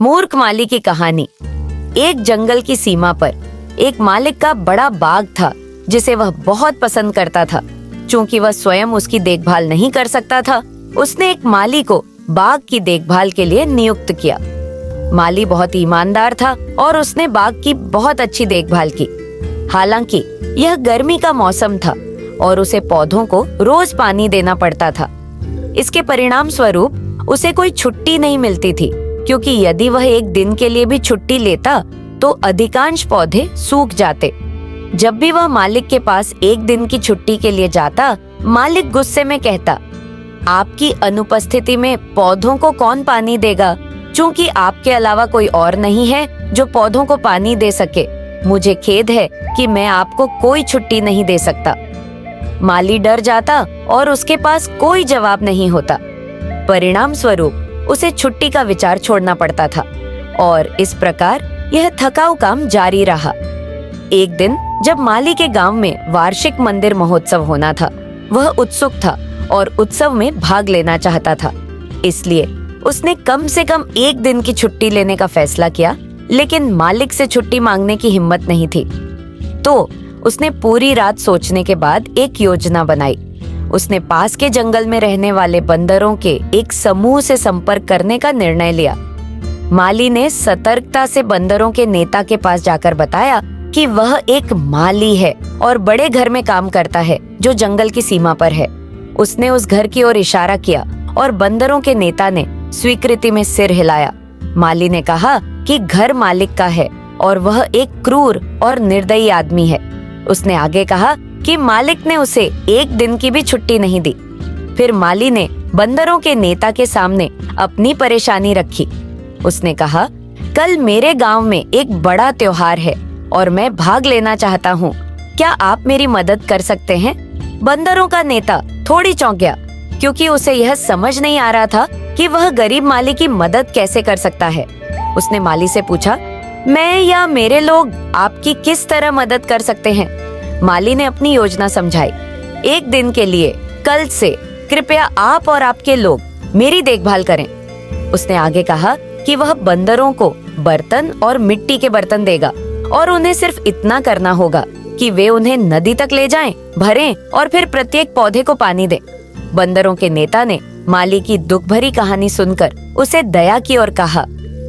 मूर्ख माली की कहानी। एक जंगल की सीमा पर एक मालिक का बड़ा बाग था जिसे वह बहुत पसंद करता था। चूंकि वह स्वयं उसकी देखभाल नहीं कर सकता था, उसने एक माली को बाग की देखभाल के लिए नियुक्त किया। माली बहुत ईमानदार था और उसने बाग की बहुत अच्छी देखभाल की। हालांकि यह गर्मी का मौसम था और उसे पौधों को रोज पानी देना पड़ता था। इसके परिणाम स्वरूप उसे कोई छुट्टी नहीं मिलती थी, क्योंकि यदि वह एक दिन के लिए भी छुट्टी लेता तो अधिकांश पौधे सूख जाते। जब भी वह मालिक के पास एक दिन की छुट्टी के लिए जाता, मालिक गुस्से में कहता, आपकी अनुपस्थिति में पौधों को कौन पानी देगा? चूंकि आपके अलावा कोई और नहीं है जो पौधों को पानी दे सके, मुझे खेद है कि मैं आपको कोई छुट्टी नहीं दे सकता। माली डर जाता और उसके पास कोई जवाब नहीं होता। परिणाम स्वरूप उसे छुट्टी का विचार छोड़ना पड़ता था और इस प्रकार यह थकाऊ काम जारी रहा। एक दिन जब माली के गांव में वार्षिक मंदिर महोत्सव होना था, वह उत्सुक था और उत्सव में भाग लेना चाहता था। इसलिए उसने कम से कम एक दिन की छुट्टी लेने का फैसला किया, लेकिन मालिक से छुट्टी मांगने की हिम्मत नहीं थी। तो उसने पूरी रात सोचने के बाद एक योजना बनाई। उसने पास के जंगल में रहने वाले बंदरों के एक समूह से संपर्क करने का निर्णय लिया। माली ने सतर्कता से बंदरों के नेता के पास जाकर बताया कि वह एक माली है और बड़े घर में काम करता है जो जंगल की सीमा पर है। उसने उस घर की ओर इशारा किया और बंदरों के नेता ने स्वीकृति में सिर हिलाया। माली ने कहा कि घर मालिक का है और वह एक क्रूर और निर्दयी आदमी है। उसने आगे कहा कि मालिक ने उसे एक दिन की भी छुट्टी नहीं दी। फिर माली ने बंदरों के नेता के सामने अपनी परेशानी रखी। उसने कहा, कल मेरे गांव में एक बड़ा त्योहार है और मैं भाग लेना चाहता हूँ। क्या आप मेरी मदद कर सकते हैं? बंदरों का नेता थोड़ी चौंक गया, क्योंकि उसे यह समझ नहीं आ रहा था कि वह गरीब माली की मदद कैसे कर सकता है। उसने माली से पूछा, मैं या मेरे लोग आपकी किस तरह मदद कर सकते हैं? माली ने अपनी योजना समझाई। एक दिन के लिए कल से कृपया आप और आपके लोग मेरी देखभाल करें। उसने आगे कहा कि वह बंदरों को बर्तन और मिट्टी के बर्तन देगा और उन्हें सिर्फ इतना करना होगा कि वे उन्हें नदी तक ले जाएं, भरें और फिर प्रत्येक पौधे को पानी दें। बंदरों के नेता ने माली की दुख भरी कहानी सुनकर उसे दया की और कहा,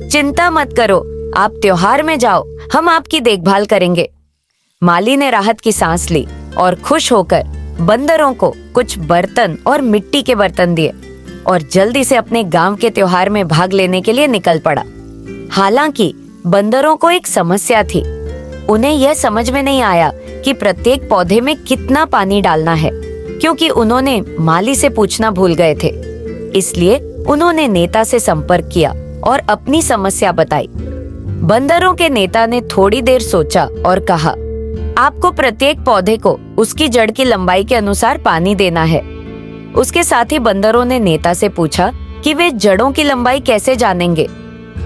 चिंता मत करो, आप त्योहार में जाओ, हम आपकी देखभाल करेंगे। माली ने राहत की सांस ली और खुश होकर बंदरों को कुछ बर्तन और मिट्टी के बर्तन दिए और जल्दी से अपने गांव के त्योहार में भाग लेने के लिए निकल पड़ा। हालांकि बंदरों को एक समस्या थी। उन्हें यह समझ में नहीं आया कि प्रत्येक पौधे में कितना पानी डालना है, क्योंकि उन्होंने माली से पूछना भूल गए थे। इसलिए उन्होंने नेता से संपर्क किया और अपनी समस्या बताई। बंदरों के नेता ने थोड़ी देर सोचा और कहा, आपको प्रत्येक पौधे को उसकी जड़ की लंबाई के अनुसार पानी देना है। उसके साथ ही बंदरों ने नेता से पूछा कि वे जड़ों की लंबाई कैसे जानेंगे।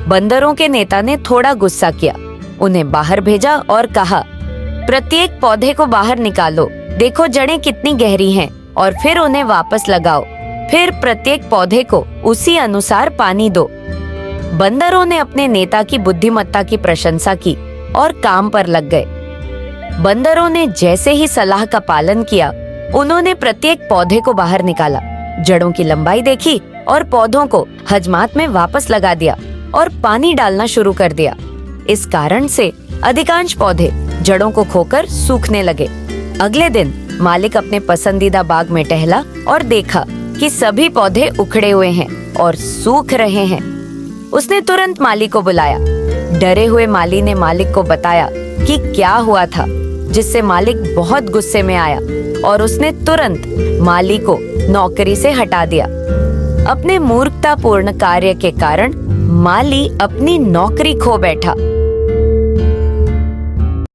बंदरों के नेता ने थोड़ा गुस्सा किया, उन्हें बाहर भेजा और कहा, प्रत्येक पौधे को बाहर निकालो, देखो जड़ें कितनी गहरी हैं और फिर उन्हें वापस लगाओ। फिर प्रत्येक पौधे को उसी अनुसार पानी दो। बंदरों ने अपने नेता की बुद्धिमत्ता की प्रशंसा की और काम पर लग गए। बंदरों ने जैसे ही सलाह का पालन किया, उन्होंने प्रत्येक पौधे को बाहर निकाला, जड़ों की लंबाई देखी और पौधों को हजमात में वापस लगा दिया और पानी डालना शुरू कर दिया। इस कारण से अधिकांश पौधे जड़ों को खोकर सूखने लगे। अगले दिन मालिक अपने पसंदीदा बाग में टहला और देखा कि सभी पौधे उखड़े हुए हैं और सूख रहे हैं। उसने तुरंत माली को बुलाया। डरे हुए माली ने मालिक को बताया कि क्या हुआ था, जिससे मालिक बहुत गुस्से में आया और उसने तुरंत माली को नौकरी से हटा दिया। अपने मूर्खतापूर्ण कार्य के कारण माली अपनी नौकरी खो बैठा